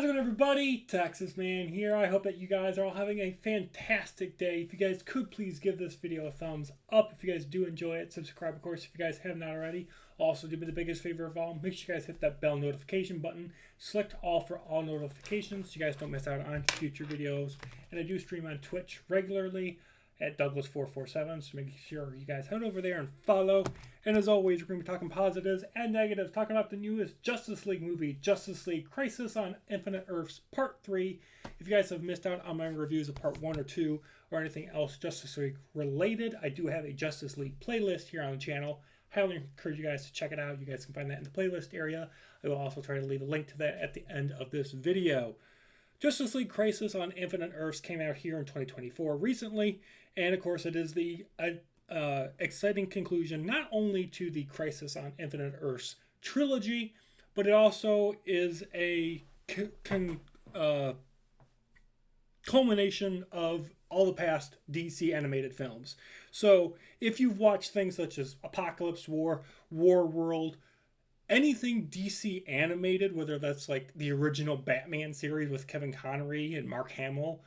How's it going, everybody? Texas Man here. I hope that you guys are all having a fantastic day. If you guys could please give this video a thumbs up. If you guys do enjoy it, subscribe, of course, if you guys have not already. Also, do me the biggest favor of all, make sure you guys hit that bell notification button. Select all for all notifications so you guys don't miss out on future videos. And I do stream on Twitch regularly at Douglas447, so make sure you guys head over there and follow. And as always, we're going to be talking positives and negatives, talking about the newest Justice League movie, Justice League Crisis on Infinite Earths Part 3. If you guys have missed out on my reviews of Part 1 or 2 or anything else Justice League related, I do have a Justice League playlist here on the channel. Highly encourage you guys to check it out. You guys can find that in the playlist area. I will also try to leave a link to that at the end of this video. Justice League Crisis on Infinite Earths came out here in 2024 recently, and of course it is the exciting conclusion not only to the Crisis on Infinite Earths trilogy, but it also is a culmination of all the past DC animated films. So if you've watched things such as Apocalypse War, War World, anything DC animated, whether that's like the original Batman series with Kevin Connery and Mark Hamill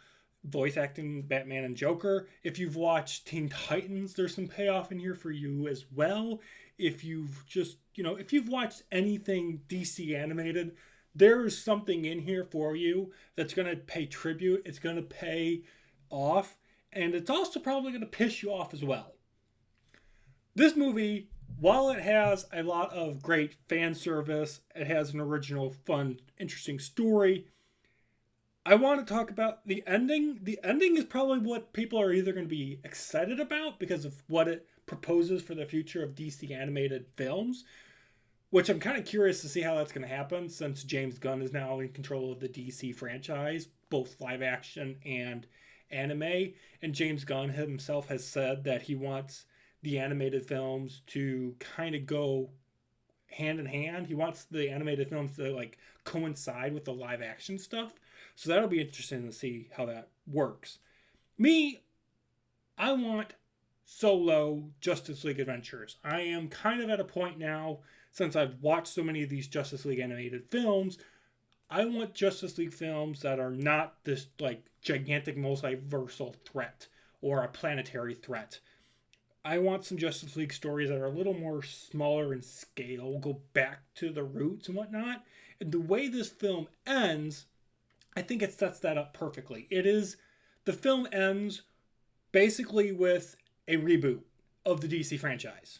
voice acting Batman and Joker. If you've watched Teen Titans, there's some payoff in here for you as well. If you've just, if you've watched anything DC animated, there's something in here for you that's going to pay tribute. It's going to pay off. And it's also probably going to piss you off as well. This movie, while it has a lot of great fan service, it has an original, fun, interesting story, I want to talk about the ending. The ending is probably what people are either going to be excited about because of what it proposes for the future of DC animated films, which I'm kind of curious to see how that's going to happen since James Gunn is now in control of the DC franchise, both live action and anime. And James Gunn himself has said that he wants the animated films to kind of go hand in hand. He wants the animated films to like coincide with the live action stuff. So that'll be interesting to see how that works. Me, I want solo Justice League adventures. I am kind of at a point now, since I've watched so many of these Justice League animated films, I want Justice League films that are not this like gigantic multiversal threat or a planetary threat. I want some Justice League stories that are a little more smaller in scale, go back to the roots and whatnot. And the way this film ends, I think it sets that up perfectly. The film ends basically with a reboot of the DC franchise.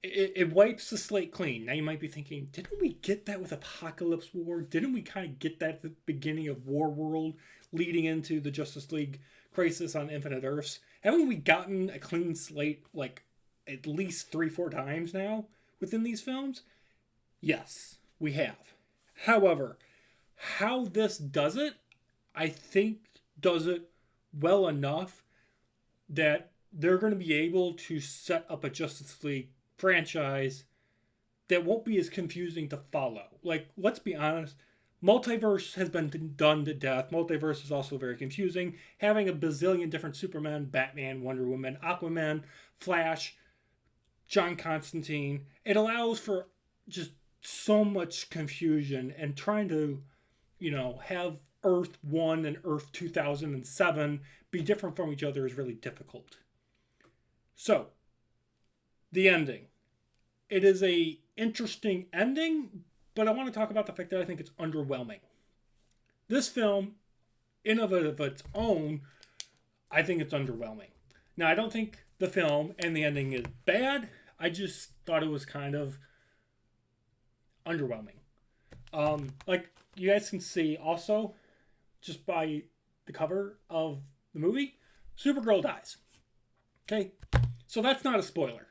It wipes the slate clean. Now you might be thinking, didn't we get that with Apocalypse War? Didn't we kind of get that at the beginning of War World leading into the Justice League Crisis on Infinite Earths? Haven't we gotten a clean slate like at least 3-4 times now within these films? Yes, we have. However, how this does it, I think does it well enough that they're going to be able to set up a Justice League franchise that won't be as confusing to follow. Like, let's be honest, multiverse has been done to death. Multiverse is also very confusing. Having a bazillion different Superman, Batman, Wonder Woman, Aquaman, Flash, John Constantine, it allows for just so much confusion, and trying to have Earth 1 and Earth 2007 be different from each other is really difficult. So, the ending. It is a interesting ending, but I want to talk about the fact that I think it's underwhelming. This film, in of its own, I think it's underwhelming. Now, I don't think the film and the ending is bad. I just thought it was kind of underwhelming. Like you guys can see also, just by the cover of the movie, Supergirl dies. Okay? So that's not a spoiler.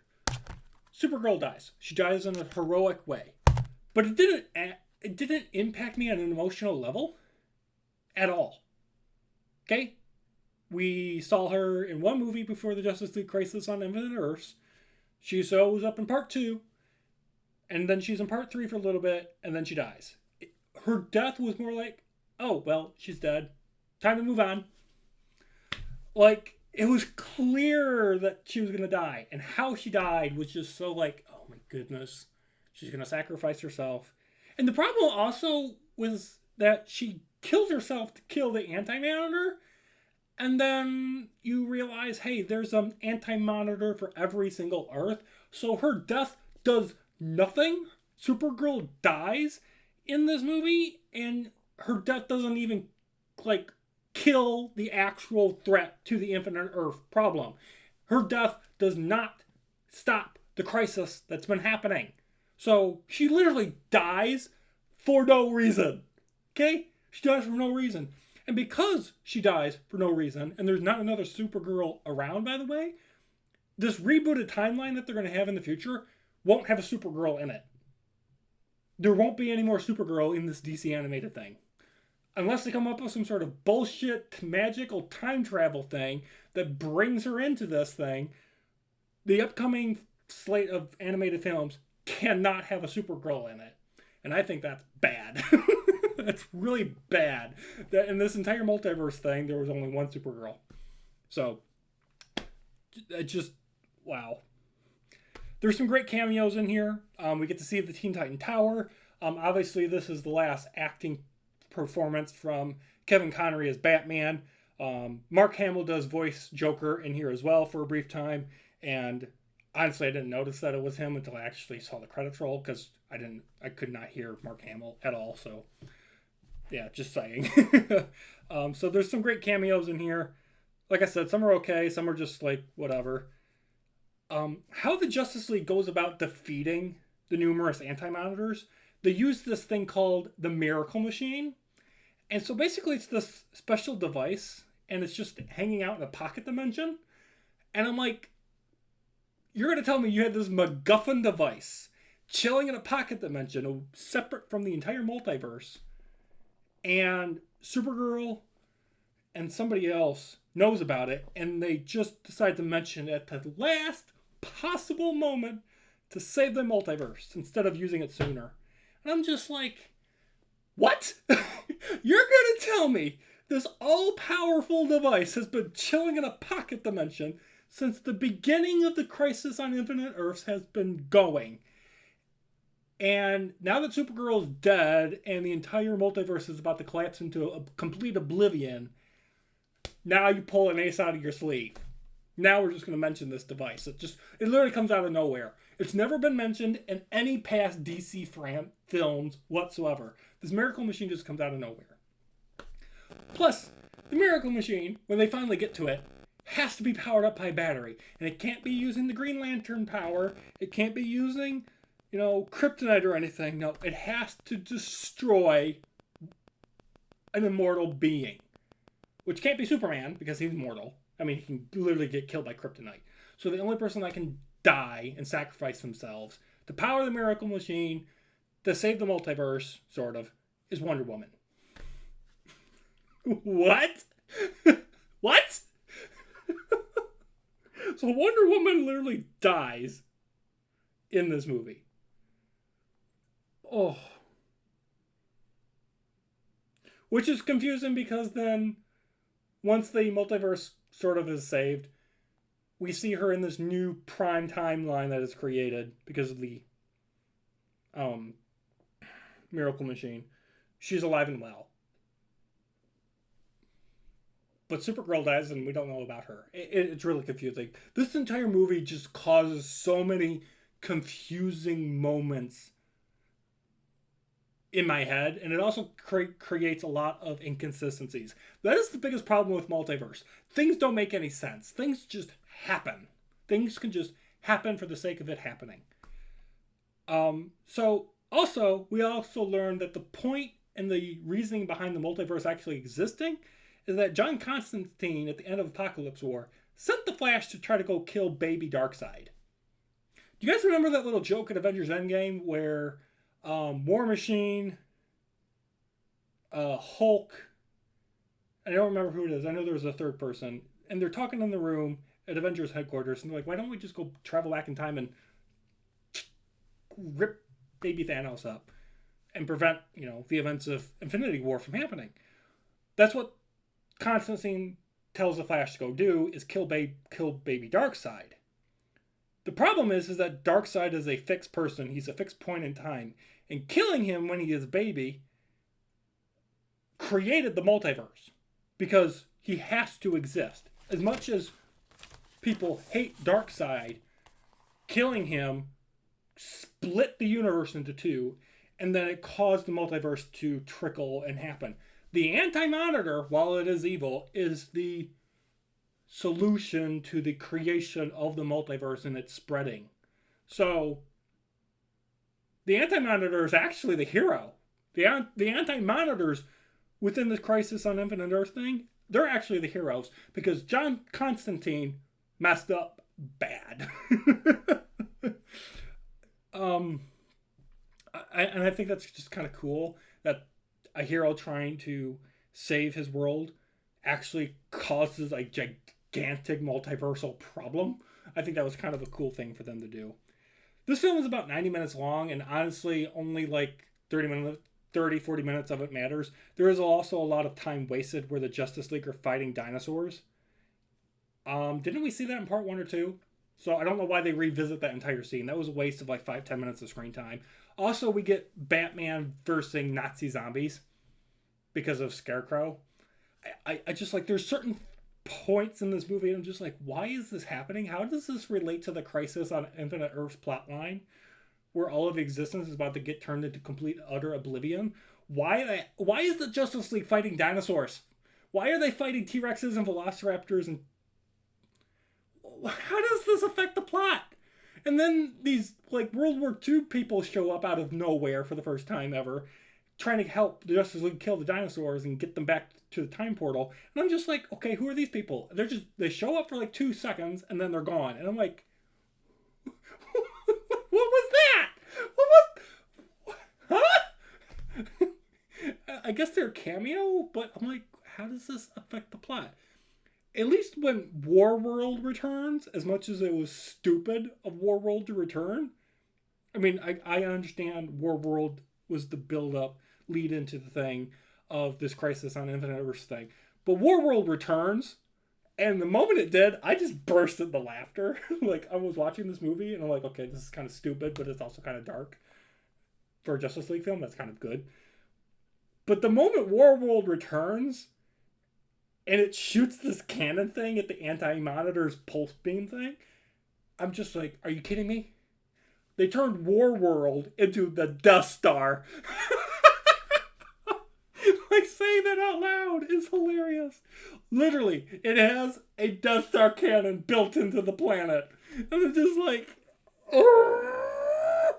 Supergirl dies. She dies in a heroic way. But it didn't impact me on an emotional level at all. Okay? We saw her in one movie before the Justice League Crisis on Infinite Earths. She shows up in Part 2. And then she's in Part 3 for a little bit. And then she dies. Her death was more like, oh, well, she's dead. Time to move on. Like, it was clear that she was going to die. And how she died was just so like, oh my goodness. She's going to sacrifice herself. And the problem also was that she kills herself to kill the Anti-Monitor, and then you realize, hey, there's an Anti-Monitor for every single Earth, so her death does nothing. Supergirl dies in this movie, and her death doesn't even, like, kill the actual threat to the Infinite Earth problem. Her death does not stop the crisis that's been happening. So she literally dies for no reason. Okay? She dies for no reason. And because she dies for no reason, and there's not another Supergirl around, by the way, this rebooted timeline that they're going to have in the future won't have a Supergirl in it. There won't be any more Supergirl in this DC animated thing. Unless they come up with some sort of bullshit magical time travel thing that brings her into this thing, the upcoming slate of animated films cannot have a Supergirl in it. And I think that's bad. That's really bad. That in this entire multiverse thing, there was only one Supergirl. So, it just, wow. There's some great cameos in here. We get to see the Teen Titan Tower. Obviously, this is the last acting performance from Kevin Conroy as Batman. Mark Hamill does voice Joker in here as well for a brief time. And honestly, I didn't notice that it was him until I actually saw the credits roll, because I could not hear Mark Hamill at all. So, yeah, just saying. So there's some great cameos in here. Like I said, some are okay, some are just like whatever. How the Justice League goes about defeating the numerous Anti-Monitors, they use this thing called the Miracle Machine. And so basically it's this special device, and it's just hanging out in a pocket dimension. And I'm like, you're going to tell me you had this MacGuffin device chilling in a pocket dimension, separate from the entire multiverse, and Supergirl and somebody else knows about it, and they just decide to mention it at the last possible moment to save the multiverse instead of using it sooner. And I'm just like, what? You're going to tell me this all-powerful device has been chilling in a pocket dimension since the beginning of the Crisis on Infinite Earths has been going. And now that Supergirl is dead and the entire multiverse is about to collapse into a complete oblivion, now you pull an ace out of your sleeve. Now we're just going to mention this device. It literally comes out of nowhere. It's never been mentioned in any past DC films whatsoever. This Miracle Machine just comes out of nowhere. Plus, the Miracle Machine, when they finally get to it, has to be powered up by a battery. And it can't be using the Green Lantern power. It can't be using, kryptonite or anything. No, it has to destroy an immortal being. Which can't be Superman, because he's mortal. I mean, he can literally get killed by kryptonite. So the only person that can die and sacrifice themselves to power the Miracle Machine, to save the multiverse, sort of, is Wonder Woman. What? What? So Wonder Woman literally dies in this movie. Oh. Which is confusing, because then once the multiverse sort of is saved, we see her in this new prime timeline that is created because of the Miracle Machine. She's alive and well. But Supergirl dies and we don't know about her. It's really confusing. This entire movie just causes so many confusing moments in my head, and it also creates a lot of inconsistencies. That is the biggest problem with multiverse. Things don't make any sense. Things just happen. Things can just happen for the sake of it happening. So also, we also learned that the point and the reasoning behind the multiverse actually existing is that John Constantine, at the end of Apocalypse War, sent the Flash to try to go kill baby Darkseid. Do you guys remember that little joke at Avengers Endgame where War Machine, Hulk, I don't remember who it is. I know there was a third person. And they're talking in the room at Avengers headquarters. And they're like, why don't we just go travel back in time and rip baby Thanos up and prevent, the events of Infinity War from happening? That's what Constantine tells the Flash to go do, is kill baby Darkseid. The problem is that Darkseid is a fixed person. He's a fixed point in time. And killing him when he is a baby created the multiverse because he has to exist. As much as people hate Darkseid, killing him split the universe into two, and then it caused the multiverse to trickle and happen. The Anti-Monitor, while it is evil, is the solution to the creation of the multiverse and its spreading. So, the Anti-Monitor is actually the hero. The Anti-Monitors within this Crisis on Infinite Earth thing, they're actually the heroes because John Constantine messed up bad. And I think that's just kind of cool that a hero trying to save his world actually causes a gigantic multiversal problem. I think that was kind of a cool thing for them to do. This film is about 90 minutes long, and honestly, only like 40 minutes of it matters. There is also a lot of time wasted where the Justice League are fighting dinosaurs. Didn't we see that in part 1 or 2? So I don't know why they revisit that entire scene. That was a waste of like 5-10 minutes of screen time. Also, we get Batman versus Nazi zombies because of Scarecrow. I just like, there's certain points in this movie and I'm just like, why is this happening? How does this relate to the Crisis on Infinite Earth's plotline where all of existence is about to get turned into complete utter oblivion? Why is the Justice League fighting dinosaurs? Why are they fighting T-Rexes and Velociraptors? And how does this affect the plot? And then these like World War II people show up out of nowhere for the first time ever, trying to help the Justice League kill the dinosaurs and get them back to the time portal. And I'm just like, okay, who are these people? They show up for like 2 seconds and then they're gone. And I'm like, what was that? Huh? I guess they're a cameo, but I'm like, how does this affect the plot? At least when Warworld returns, as much as it was stupid of Warworld to return, I mean, I understand Warworld was the build-up, lead into the thing of this Crisis on Infinite Earths thing. But Warworld returns, and the moment it did, I just burst into laughter. Like, I was watching this movie, and I'm like, okay, this is kind of stupid, but it's also kind of dark. For a Justice League film, that's kind of good. But the moment Warworld returns, and it shoots this cannon thing at the Anti-Monitor's pulse beam thing, I'm just like, are you kidding me? They turned Warworld into the Death Star. Like, saying that out loud is hilarious. Literally, it has a Death Star cannon built into the planet. And it's just like, oh!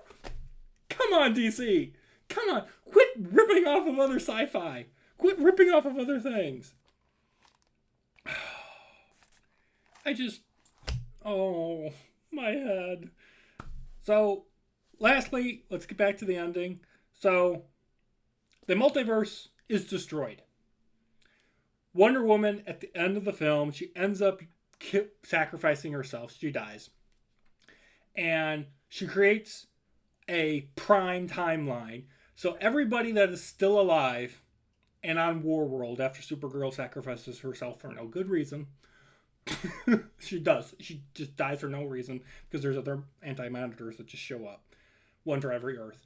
Come on, DC. Come on. Quit ripping off of other sci-fi. Quit ripping off of other things. Oh, my head. So, lastly, let's get back to the ending. So, the multiverse is destroyed. Wonder Woman, at the end of the film, she ends up sacrificing herself. She dies. And she creates a prime timeline. So, everybody that is still alive and on Warworld after Supergirl sacrifices herself for no good reason. She does. She just dies for no reason because there's other Anti-Monitors that just show up. One for every Earth.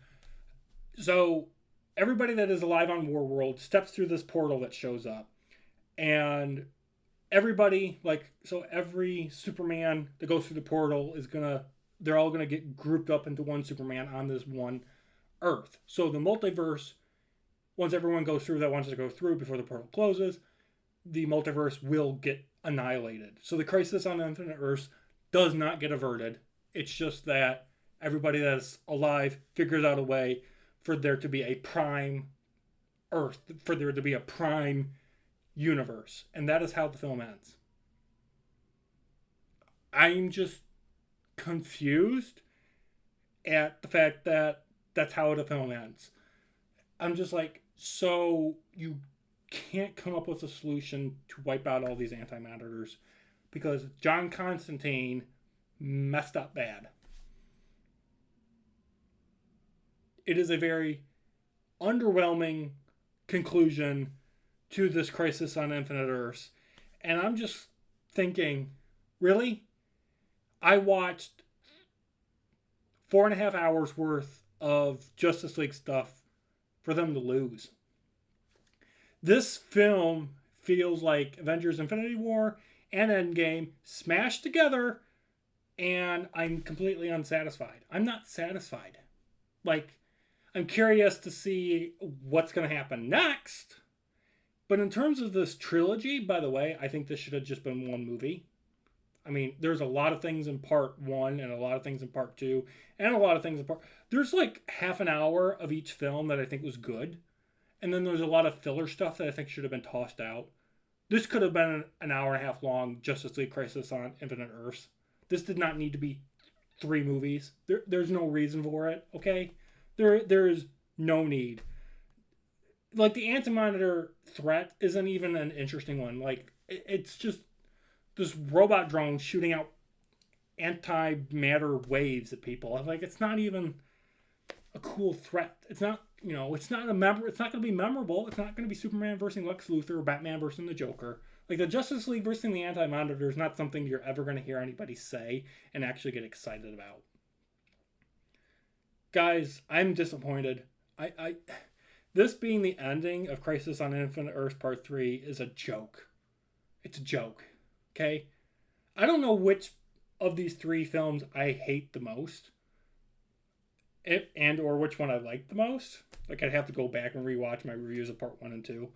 So everybody that is alive on Warworld steps through this portal that shows up. And everybody, every Superman that goes through the portal they're all gonna get grouped up into one Superman on this one Earth. So the multiverse, once everyone goes through that wants to go through before the portal closes, the multiverse will get annihilated. So the Crisis on Infinite Earths does not get averted. It's just that everybody that's alive figures out a way for there to be a prime Earth, for there to be a prime universe. And that is how the film ends. I'm just confused at the fact that that's how the film ends. I'm just like, so you can't come up with a solution to wipe out all these Anti-Monitors because John Constantine messed up bad. It is a very underwhelming conclusion to this Crisis on Infinite Earths. And I'm just thinking, really? I watched 4.5 hours worth of Justice League stuff for them to lose. This film feels like Avengers Infinity War and Endgame smashed together, and I'm completely unsatisfied. I'm not satisfied. Like, I'm curious to see what's going to happen next. But in terms of this trilogy, by the way, I think this should have just been one movie. I mean, there's a lot of things in part one and a lot of things in part two and a lot of things in part. There's like half an hour of each film that I think was good. And then there's a lot of filler stuff that I think should have been tossed out. This could have been an hour and a half long Justice League Crisis on Infinite Earths. This did not need to be 3 movies. There's no reason for it, okay? There is no need. Like, the Anti-Monitor threat isn't even an interesting one. Like, it's just this robot drone shooting out antimatter waves at people. Like, it's not even a cool threat. It's not, it's not it's not going to be memorable. It's not going to be Superman versus Lex Luthor or Batman versus the Joker. Like, the Justice League versus the Anti-Monitor is not something you're ever going to hear anybody say and actually get excited about. Guys, I'm disappointed. This being the ending of Crisis on Infinite Earths Part 3 is a joke. It's a joke. Okay? I don't know which of these 3 films I hate the most. And or which one I like the most. Like, I'd have to go back and rewatch my reviews of Part 1 and 2.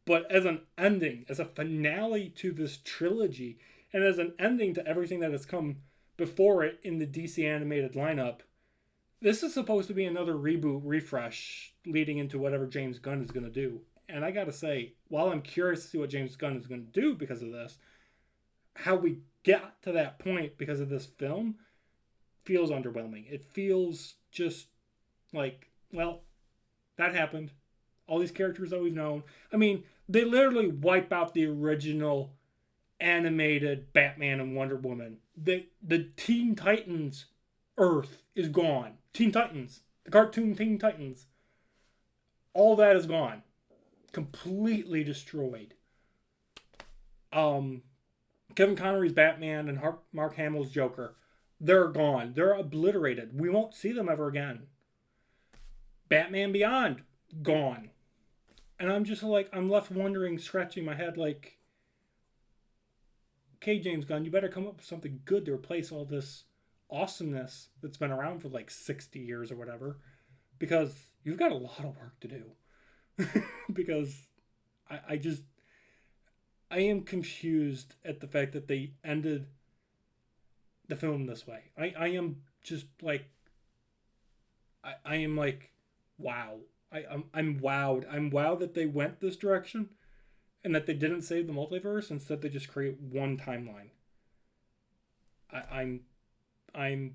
But as an ending, as a finale to this trilogy, and as an ending to everything that has come before it in the DC animated lineup, this is supposed to be another reboot, refresh, leading into whatever James Gunn is going to do. And I got to say, while I'm curious to see what James Gunn is going to do because of this, how we get to that point because of this film feels underwhelming. It feels just like, well, that happened. All these characters that we've known. I mean, they literally wipe out the original animated Batman and Wonder Woman. The Teen Titans Earth is gone. Teen Titans. The cartoon Teen Titans. All that is gone. Completely destroyed. Kevin Connery's Batman and Mark Hamill's Joker. They're gone. They're obliterated. We won't see them ever again. Batman Beyond. Gone. And I'm just like, I'm left wondering, scratching my head like, okay, James Gunn, you better come up with something good to replace all this awesomeness that's been around for like 60 years or whatever. Because you've got a lot of work to do. Because I am confused at the fact that they ended the film this way. I am just like, I am like, wow. I'm wowed. I'm wowed that they went this direction and that they didn't save the multiverse. Instead, they just create one timeline. I'm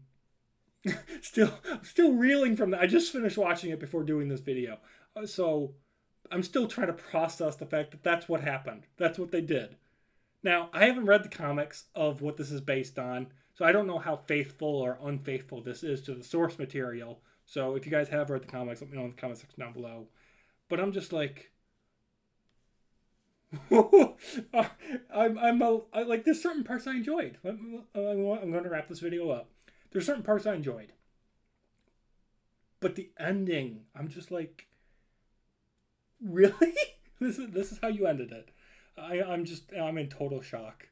still reeling from that. I just finished watching it before doing this video. So I'm still trying to process the fact that that's what happened. That's what they did. Now, I haven't read the comics of what this is based on, so I don't know how faithful or unfaithful this is to the source material. So if you guys have read the comics, let me know in the comment section down below. But I'm just like, like, there's certain parts I enjoyed. I'm going to wrap this video up. There's certain parts I enjoyed, but the ending, I'm just like, really? This is how you ended it? I'm in total shock.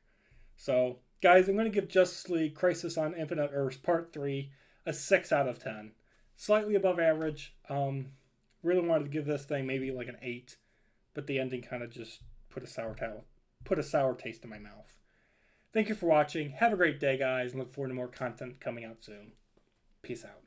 So, guys, I'm going to give Justice League Crisis on Infinite Earths Part 3 a 6 out of 10. Slightly above average. Really wanted to give this thing maybe like an 8, but the ending kind of just put a sour taste in my mouth. Thank you for watching. Have a great day, guys, and look forward to more content coming out soon. Peace out.